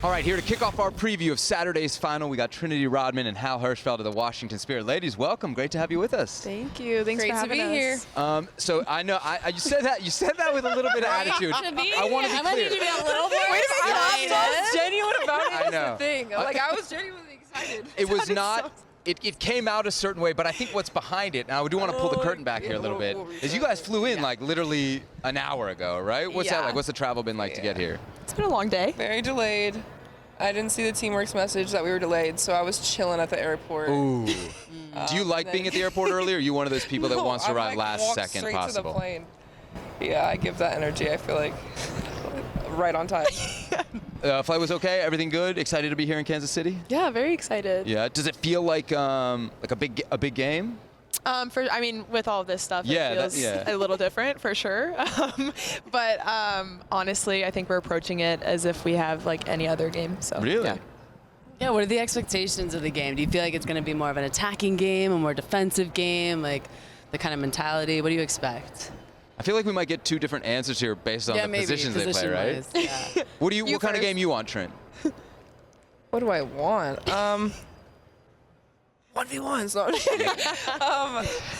All right, here to kick off our preview of Saturday's final, we got Trinity Rodman and Hershfelt of the Washington Spirit. Ladies, welcome. Great to have you with us. Thank you. Thanks Great for having to be us. here. So I know you said that with a little bit of attitude. I want to be clear. need to be a little more I'm so genuine about it. I know. That's the thing. I was genuinely excited. It was not. It came out a certain way, but I think what's behind it, now I do want to pull the curtain back here a little bit, is you guys flew in like literally an hour ago, right? What's that like? What's the travel been like to get here? It's been a long day. Very delayed. I didn't see the Teamworks message that we were delayed, so I was chilling at the airport. Ooh. Do you like being at the airport early, or are you one of those people that wants to arrive last second straight possible? To the plane. Yeah, I give that energy. I feel like right on time. Flight was okay? Everything good? Excited to be here in Kansas City? Yeah, very excited. Yeah. Does it feel like a big game? With all of this stuff, Yeah, it feels yeah. a little different for sure. But honestly, I think we're approaching it as if we have like any other game. So Really? yeah. Yeah, what are the expectations of the game? Do you feel like it's going to be more of an attacking game, a more defensive game, like the kind of mentality? What do you expect? I feel like we might get two different answers here based on the maybe, positions they play, right? position-wise, yeah. What kind of first. game you want, Trent? What do I want? 1v1s.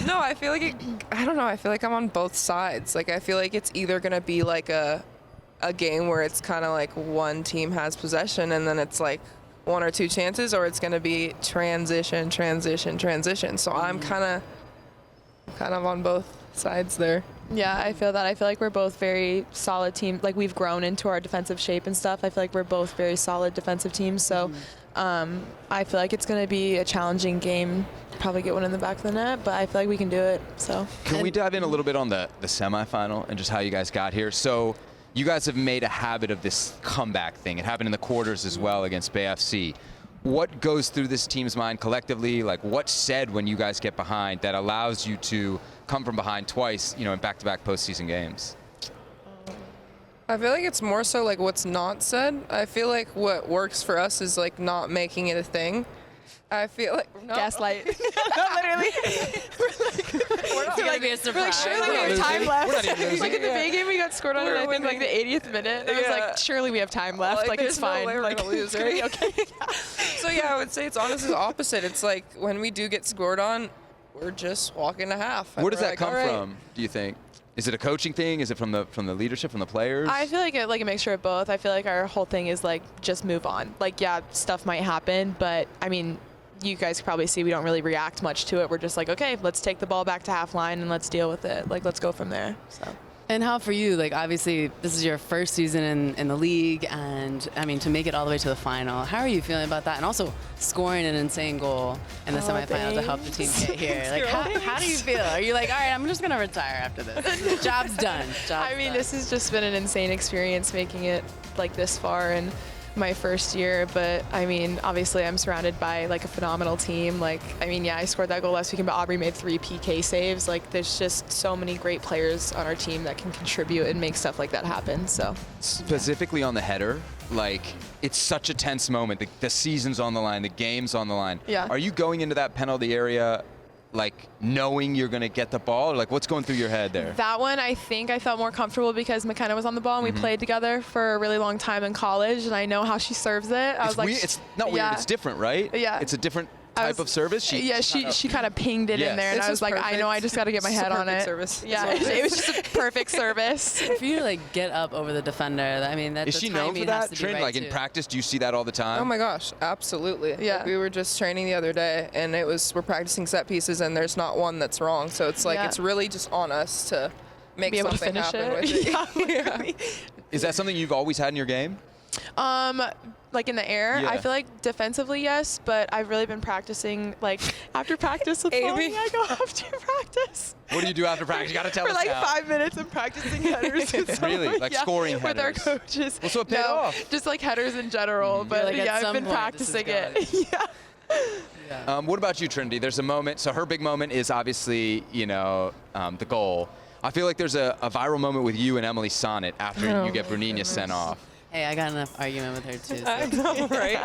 No, I feel like I don't know. I feel like I'm on both sides. Like I feel like it's either gonna be like a game where it's kind of like one team has possession and then it's like one or two chances, or it's gonna be transition. So I'm kind of on both sides there. Yeah, I feel that. I feel like we're both very solid teams. Like we've grown into our defensive shape and stuff. I feel like we're both very solid defensive teams. So I feel like it's going to be a challenging game. Probably get one in the back of the net, but I feel like we can do it. So Can we dive in a little bit on the semifinal and just how you guys got here? So you guys have made a habit of this comeback thing. It happened in the quarters as well against Bay FC. What goes through this team's mind collectively? Like what's said when you guys get behind that allows you to come from behind twice, in back-to-back postseason games? I feel like it's more so like what's not said. I feel like what works for us is like not making it a thing. I feel like gaslight. Literally. It's going to be a surprise. Surely we have time left. Like in the Bay game, we got scored on I think like the 80th minute. And I was like, surely we have time left. Like it's fine. No way we're gonna lose, right? Okay. So yeah, I would say it's honestly the opposite. It's like when we do get scored on, we're just walking to half. Where does that come from, do you think? Is it a coaching thing? Is it from the leadership, from the players? I feel like a mixture of both. I feel like our whole thing is like just move on. Like yeah, stuff might happen, but I mean, you guys probably see we don't really react much to it. We're just like, okay, let's take the ball back to half line and let's deal with it. Like let's go from there. So. And how for you, like obviously this is your first season in the league, and I mean to make it all the way to the final, how are you feeling about that? And also scoring an insane goal in the semifinal to help the team get here. Like how do you feel? Are you like, all right, I'm just gonna retire after this? Job's done. This has just been an insane experience making it like this far in my first year, but I mean obviously I'm surrounded by like a phenomenal team. Like I scored that goal last weekend, but Aubrey made 3 PK saves. Like there's just so many great players on our team that can contribute and make stuff like that happen. So specifically on the header, like it's such a tense moment. The season's on the line, the game's on the line. Yeah. Are you going into that penalty area like knowing you're going to get the ball, or like what's going through your head there? That one, I think I felt more comfortable because McKenna was on the ball and we played together for a really long time in college, and I know how she serves it. I was like, it's not weird, it's different, right? Yeah. It's a different type of service. She kind of pinged it in there, and I was like, I know I just got to get my head on it. Service. Yeah, it was just a perfect service. For you to like get up over the defender, I mean, Is she known for that? Trent, like in practice, do you see that all the time? Oh my gosh, absolutely. Yeah. Like, we were just training the other day, and we're practicing set pieces, and there's not one that's wrong. So it's like it's really just on us to make Be able to something finish happen it. with it. Yeah. Is that something you've always had in your game? Like in the air, Yeah. I feel like defensively, yes, but I've really been practicing. Like after practice with Amy, I go after practice. What do you do after practice? You got to tell For us like now. 5 minutes of practicing headers. With someone. Really? Like scoring with our headers? coaches. Well, so it paid off. Just like headers in general, but like, at I've some been point, this is practicing it. Yeah. What about you, Trinity? There's a moment. So her big moment is obviously, the goal. I feel like there's a viral moment with you and Emily Sonnet after you get Brunina sent off. Hey, I got enough argument with her too. I So. know, right?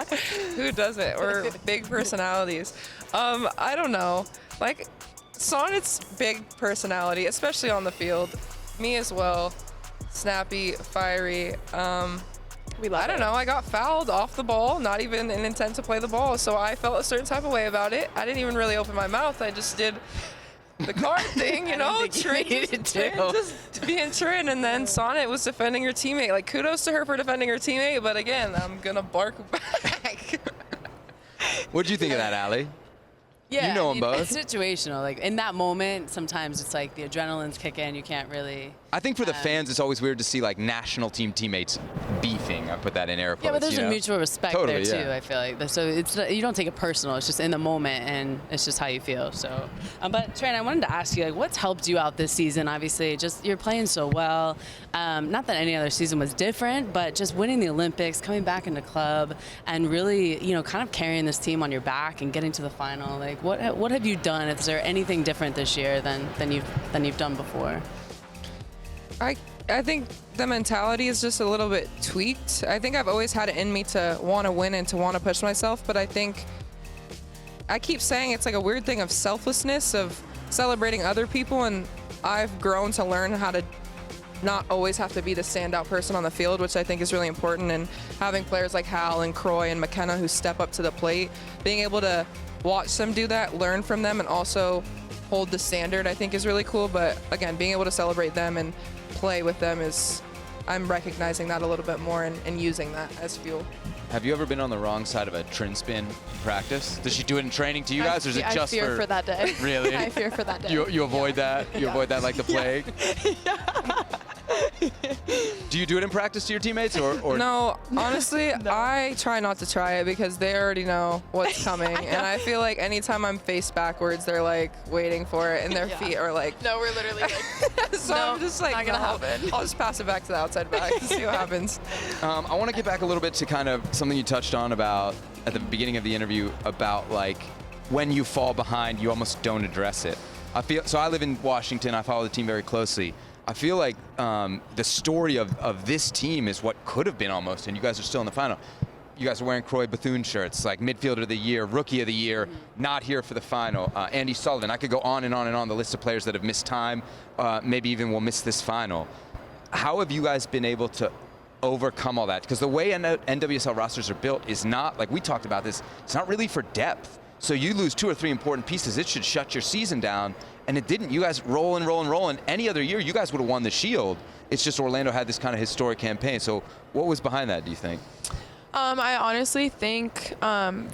Who doesn't? We're big personalities. I don't know. Like, Sonnet's big personality, especially on the field. Me as well. Snappy, fiery. We love I don't know. I got fouled off the ball, not even an intent to play the ball. So I felt a certain type of way about it. I didn't even really open my mouth. I just did the card thing, you know, Trin just being Trin, and then Sonnet was defending her teammate. Like, kudos to her for defending her teammate, but again, I'm gonna bark back. What'd you think of that, Allie? Yeah, you know them both. It's situational. Like in that moment, sometimes it's like the adrenaline's kick in. You can't really. I think for the fans, it's always weird to see like national team teammates beefing. I put that in air quotes. Yeah, but there's you a know? mutual respect Totally, there too. yeah. I feel like so it's you don't take it personal. It's just in the moment, and it's just how you feel. So, but Tran, I wanted to ask you, like, what's helped you out this season? Obviously, just you're playing so well. Not that any other season was different, but just winning the Olympics, coming back into club, and really, kind of carrying this team on your back and getting to the final. Like, what have you done? Is there anything different this year than you've done before? I think the mentality is just a little bit tweaked. I think I've always had it in me to want to win and to want to push myself, but I think I keep saying it's like a weird thing of selflessness, of celebrating other people, and I've grown to learn how to not always have to be the standout person on the field, which I think is really important, and having players like Hal and Croy and McKenna who step up to the plate, being able to watch them do that, learn from them, and also hold the standard, I think is really cool. But again, being able to celebrate them and play with them I'm recognizing that a little bit more and using that as fuel. Have you ever been on the wrong side of a Trin spin practice? Does she do it in training to you guys, or is it just I fear for that day. Really? I fear for that day. You avoid that? You avoid that like the plague? Do you do it in practice to your teammates, or? No, honestly, I try not to try it because they already know what's coming. And I feel like anytime I'm face backwards, they're like waiting for it, and their feet are like. No, we're literally like. So no, I'm just like, not gonna happen. I'll just pass it back to the outside back and see what happens. I want to get back a little bit to kind of something you touched on about at the beginning of the interview about like when you fall behind, you almost don't address it. I live in Washington. I follow the team very closely. I feel like the story of this team is what could have been almost, and you guys are still in the final. You guys are wearing Croy Bethune shirts, like midfielder of the year, rookie of the year, not here for the final. Andy Sullivan, I could go on and on and on the list of players that have missed time, maybe even will miss this final. How have you guys been able to overcome all that? Because the way NWSL rosters are built is not, like we talked about this, it's not really for depth. So you lose 2 or 3 important pieces, it should shut your season down. And it didn't. You guys rolling. Any other year, you guys would have won the Shield. It's just Orlando had this kind of historic campaign. So what was behind that, do you think? I honestly think,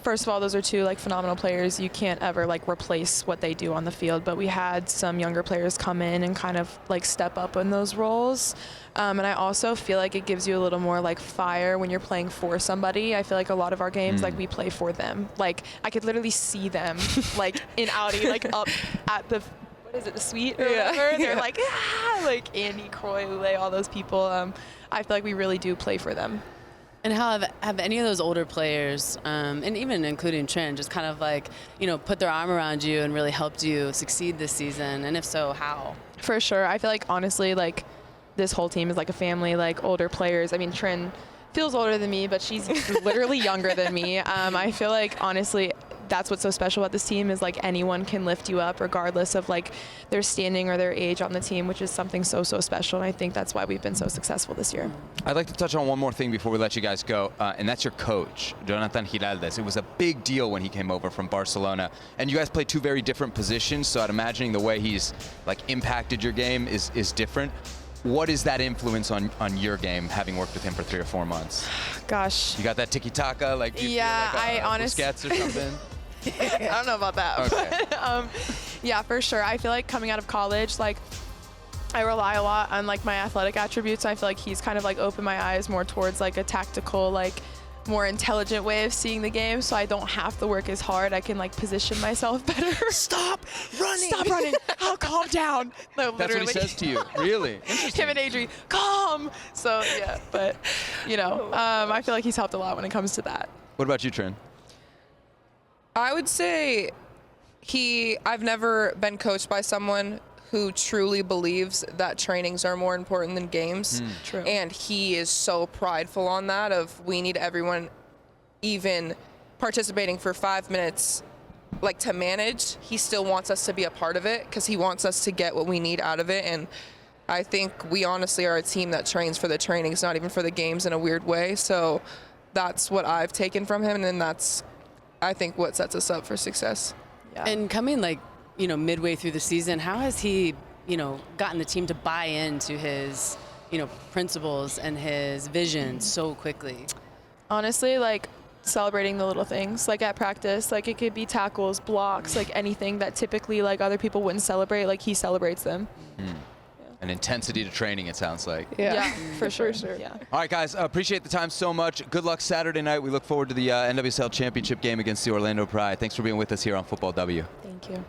first of all, those are 2 like phenomenal players. You can't ever like replace what they do on the field. But we had some younger players come in and kind of like step up in those roles. And I also feel like it gives you a little more like fire when you're playing for somebody. I feel like a lot of our games, like we play for them. Like I could literally see them like in Audi, like up at the, what is it, the suite or whatever. They're like, like Andy, Croy, Ule, all those people. I feel like we really do play for them. And how have any of those older players, and even including Trin, just kind of like, put their arm around you and really helped you succeed this season? And if so, how? For sure. I feel like, honestly, like, this whole team is like a family, like older players. I mean, Trin feels older than me, but she's literally younger than me. I feel like, honestly, that's what's so special about this team is like anyone can lift you up regardless of like their standing or their age on the team, which is something so special. And I think that's why we've been so successful this year. I'd like to touch on one more thing before we let you guys go, and that's your coach, Jonathan Giraldes. It was a big deal when he came over from Barcelona, and you guys play 2 very different positions, so I'm imagining the way he's like impacted your game is different. What is that influence on your game, having worked with him for 3 or 4 months? Gosh. You got that tiki-taka, like do you yeah, feel like I honestly Busquets or something? I don't know about that. Okay. But, yeah, for sure. I feel like coming out of college, like I rely a lot on like my athletic attributes. I feel like he's kind of like opened my eyes more towards like a tactical, like more intelligent way of seeing the game, so I don't have to work as hard. I can like position myself better. Stop running. Stop running. I'll calm down. No, That's what he says to you. Really? Interesting. Him and Adri, calm. So yeah, but I feel like he's helped a lot when it comes to that. What about you, Trin? I would say I've never been coached by someone who truly believes that trainings are more important than games. True. And he is so prideful on that of we need everyone even participating for 5 minutes like to manage. He still wants us to be a part of it because he wants us to get what we need out of it. And I think we honestly are a team that trains for the trainings, not even for the games in a weird way. So that's what I've taken from him, and that's, I think, what sets us up for success. Yeah. And coming midway through the season, how has he, gotten the team to buy into his, principles and his vision so quickly? Honestly, like celebrating the little things, like at practice, like it could be tackles, blocks, like anything that typically like other people wouldn't celebrate, like he celebrates them. An intensity to training, it sounds like. Yeah, for sure. Yeah. All right, guys, appreciate the time so much. Good luck Saturday night. We look forward to the NWSL Championship game against the Orlando Pride. Thanks for being with us here on Futbol W. Thank you.